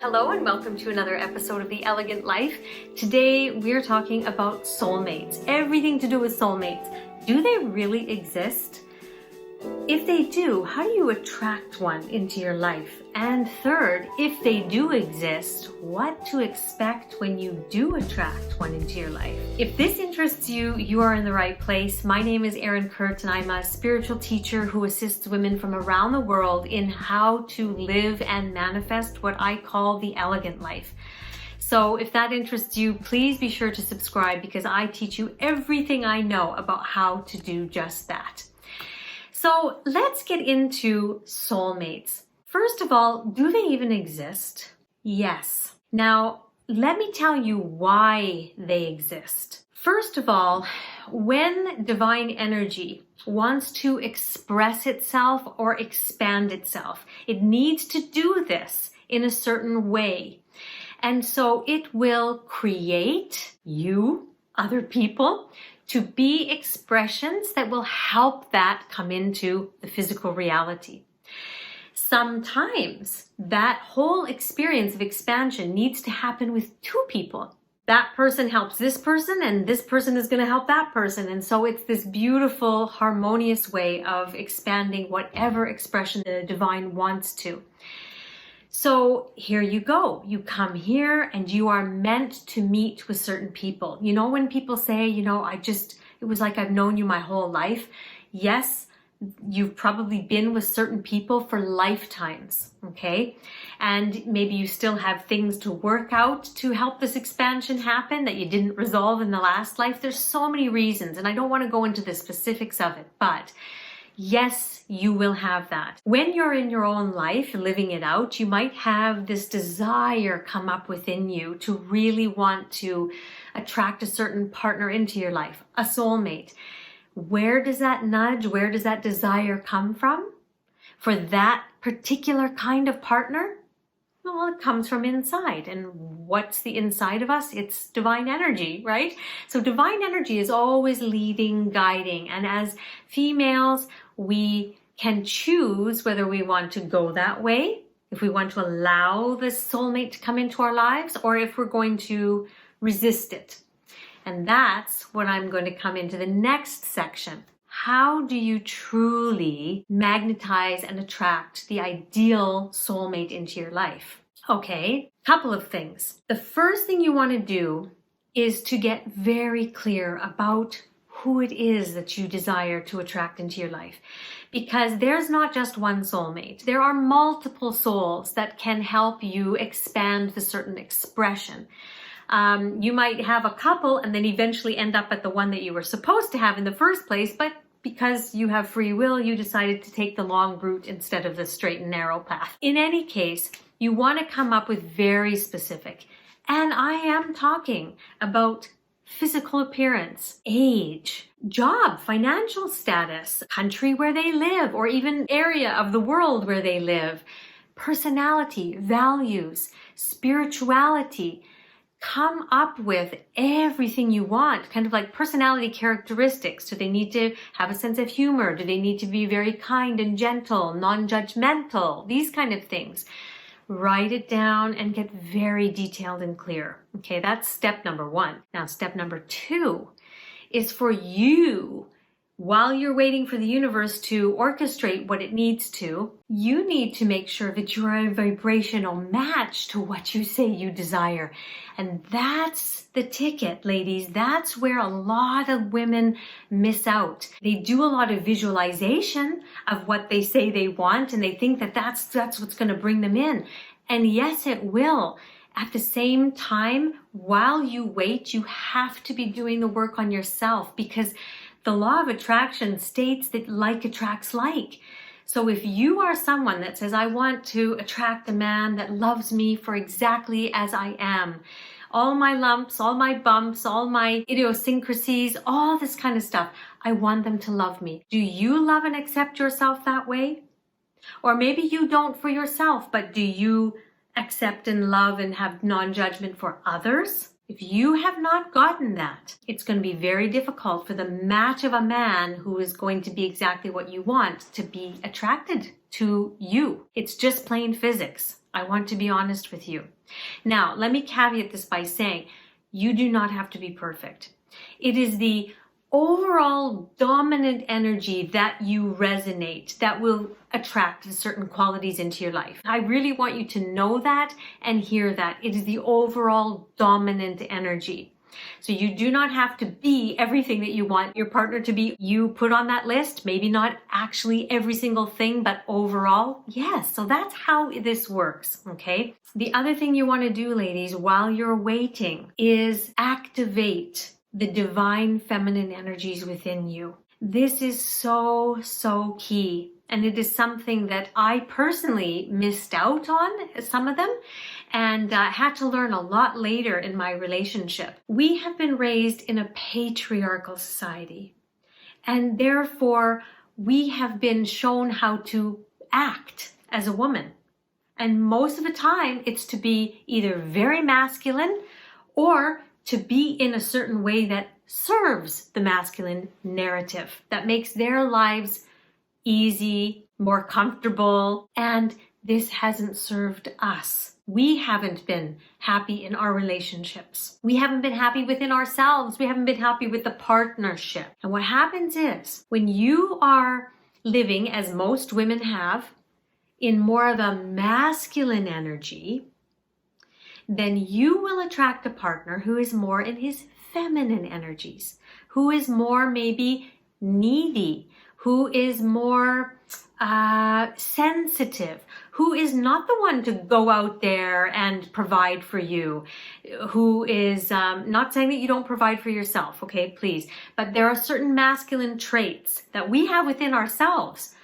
Hello and welcome to another episode of The Elegant Life. Today we're talking about soulmates. Everything to do with soulmates. Do they really exist? If they do, how do you attract one into your life? And third, if they do exist, what to expect when you do attract one into your life? If this interests you, you are in the right place. My name is Erin Kurt and I'm a spiritual teacher who assists women from around the world in how to live and manifest what I call the elegant life. So if that interests you, please be sure to subscribe because I teach you everything I know about how to do just that. So let's get into soulmates. First of all, do they even exist? Yes. Now, let me tell you why they exist. First of all, when divine energy wants to express itself or expand itself, it needs to do this in a certain way. And so it will create you, other people, to be expressions that will help that come into the physical reality. Sometimes that whole experience of expansion needs to happen with two people. That person helps this person and this person is going to help that person. And so it's this beautiful, harmonious way of expanding whatever expression the divine wants to. So here you go. You come here and you are meant to meet with certain people. You know, when people say, it was like I've known you my whole life. Yes, you've probably been with certain people for lifetimes, okay? And maybe you still have things to work out to help this expansion happen that you didn't resolve in the last life. There's so many reasons, and I don't want to go into the specifics of it, but yes, you will have that. When you're in your own life, living it out, you might have this desire come up within you to really want to attract a certain partner into your life, a soulmate. Where does that nudge, where does that desire come from? For that particular kind of partner? Well, it comes from inside. And what's the inside of us? It's divine energy, right? So divine energy is always leading, guiding. And as females, we can choose whether we want to go that way, if we want to allow the soulmate to come into our lives, or if we're going to resist it. And that's what I'm going to come into the next section. How do you truly magnetize and attract the ideal soulmate into your life? Okay, couple of things. The first thing you want to do is to get very clear about who it is that you desire to attract into your life. Because there's not just one soulmate. There are multiple souls that can help you expand the certain expression. You might have a couple and then eventually end up at the one that you were supposed to have in the first place, but because you have free will, you decided to take the long route instead of the straight and narrow path. In any case, you want to come up with very specific. And I am talking about physical appearance, age, job, financial status, country where they live, or even area of the world where they live, personality, values, spirituality. Come up with everything you want, kind of like personality characteristics. Do they need to have a sense of humor? Do they need to be very kind and gentle, non-judgmental? These kind of things. Write it down and get very detailed and clear. Okay, that's step number one. Now, step number two is for you, while you're waiting for the universe to orchestrate what it needs to, you need to make sure that you are a vibrational match to what you say you desire. And that's the ticket, ladies. That's where a lot of women miss out. They do a lot of visualization of what they say they want, and they think that that's what's going to bring them in. And yes, it will. At the same time, while you wait, you have to be doing the work on yourself, because the law of attraction states that like attracts like. So if you are someone that says, I want to attract a man that loves me for exactly as I am, all my lumps, all my bumps, all my idiosyncrasies, all this kind of stuff, I want them to love me. Do you love and accept yourself that way? Or maybe you don't for yourself, but do you accept and love and have non-judgment for others? If you have not gotten that, it's going to be very difficult for the match of a man who is going to be exactly what you want to be attracted to you. It's just plain physics. I want to be honest with you. Now, let me caveat this by saying you do not have to be perfect. It is the overall dominant energy that you resonate that will attract certain qualities into your life. I really want you to know that and hear that. It is the overall dominant energy. So you do not have to be everything that you want your partner to be. You put on that list, maybe not actually every single thing, but overall, yes. So that's how this works, okay? The other thing you want to do, ladies, while you're waiting is activate the divine feminine energies within you. This is so, so key. And it is something that I personally missed out on, some of them, and had to learn a lot later in my relationship. We have been raised in a patriarchal society, and therefore we have been shown how to act as a woman. And most of the time, it's to be either very masculine or to be in a certain way that serves the masculine narrative, that makes their lives easy, more comfortable, and this hasn't served us. We haven't been happy in our relationships. We haven't been happy within ourselves. We haven't been happy with the partnership. And what happens is when you are living, as most women have, in more of a masculine energy, then you will attract a partner who is more in his feminine energies, who is more maybe needy, who is more sensitive, who is not the one to go out there and provide for you, who is not saying that you don't provide for yourself, okay, please, but there are certain masculine traits that we have within ourselves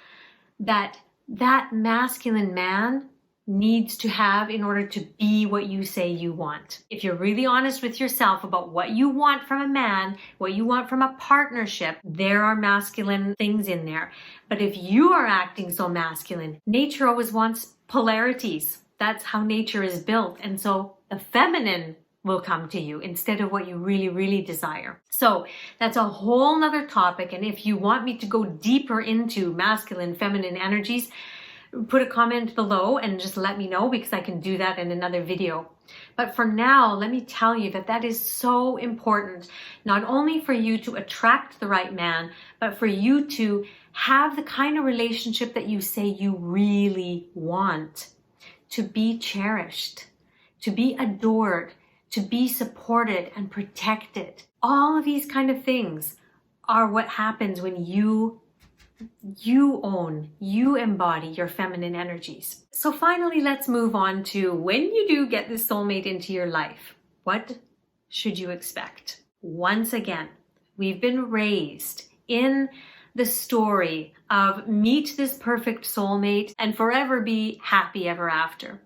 that masculine man needs to have in order to be what you say you want. If you're really honest with yourself about what you want from a man, what you want from a partnership, there are masculine things in there. But if you are acting so masculine, nature always wants polarities. That's how nature is built. And so the feminine will come to you instead of what you really, really desire. So that's a whole nother topic. And if you want me to go deeper into masculine, feminine energies, put a comment below and just let me know, because I can do that in another video. But for now, let me tell you that is so important, not only for you to attract the right man, but for you to have the kind of relationship that you say you really want, to be cherished, to be adored, to be supported and protected. All of these kind of things are what happens when you embody your feminine energies. So finally, let's move on to when you do get this soulmate into your life. What should you expect? Once again, we've been raised in the story of meet this perfect soulmate and forever be happy ever after.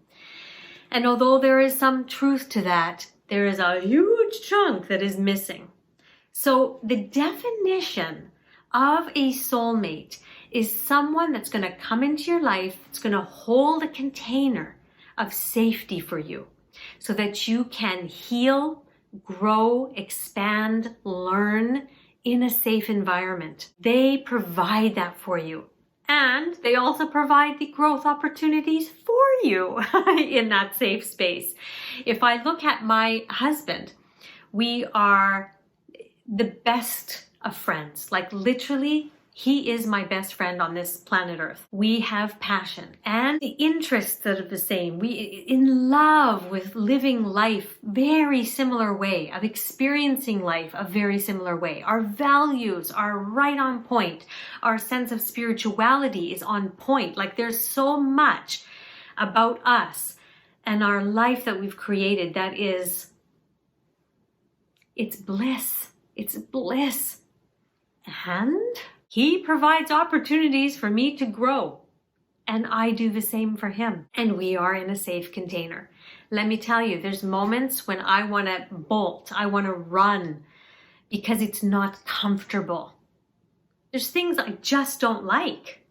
And although there is some truth to that, there is a huge chunk that is missing. So the definition of a soulmate is someone that's going to come into your life, it's going to hold a container of safety for you so that you can heal, grow, expand, learn in a safe environment. They provide that for you. And they also provide the growth opportunities for you in that safe space. If I look at my husband, we are the best of friends. Like literally, he is my best friend on this planet Earth. We have passion and the interests that are the same. We in love with living life very similar way, of experiencing life a very similar way. Our values are right on point. Our sense of spirituality is on point. Like there's so much about us and our life that we've created that is, it's bliss. It's bliss. And he provides opportunities for me to grow. And I do the same for him. And we are in a safe container. Let me tell you, there's moments when I want to bolt. I want to run because it's not comfortable. There's things I just don't like.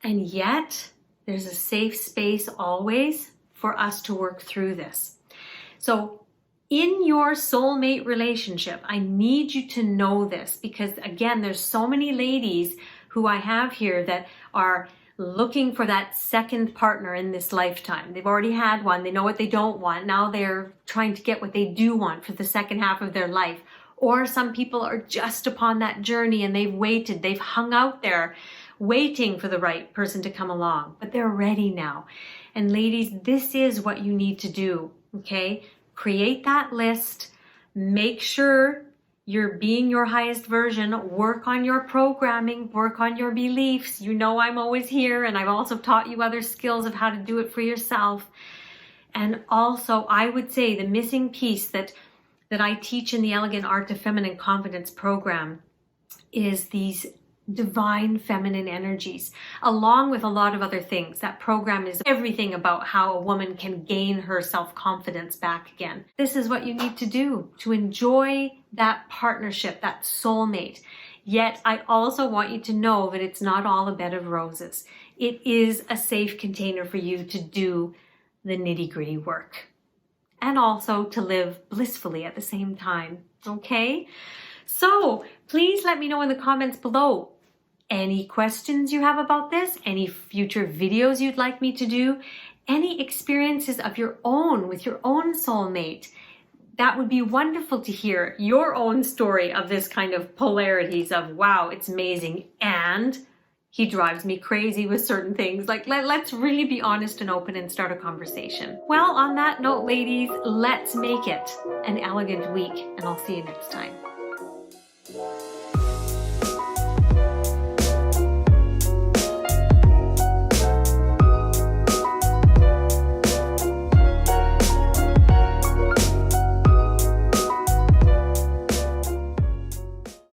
And yet, there's a safe space always for us to work through this. So, in your soulmate relationship, I need you to know this because, again, there's so many ladies who I have here that are looking for that second partner in this lifetime. They've already had one. They know what they don't want. Now they're trying to get what they do want for the second half of their life. Or some people are just upon that journey and they've waited. They've hung out there waiting for the right person to come along, but they're ready now. And ladies, this is what you need to do, okay? Create that list. Make sure you're being your highest version. Work on your programming, work on your beliefs. You know I'm always here, and I've also taught you other skills of how to do it for yourself. And also, I would say the missing piece that I teach in the Elegant Art of Feminine Confidence program is these divine feminine energies, along with a lot of other things. That program is everything about how a woman can gain her self-confidence back again. This is what you need to do to enjoy that partnership, that soulmate. Yet I also want you to know that it's not all a bed of roses. It is a safe container for you to do the nitty-gritty work and also to live blissfully at the same time. Okay? So please let me know in the comments below any questions you have about this, any future videos you'd like me to do, any experiences of your own with your own soulmate. That would be wonderful to hear your own story of this kind of polarities of, wow, it's amazing, and he drives me crazy with certain things. Like, let's really be honest and open and start a conversation. Well, on that note, ladies, let's make it an elegant week, and I'll see you next time.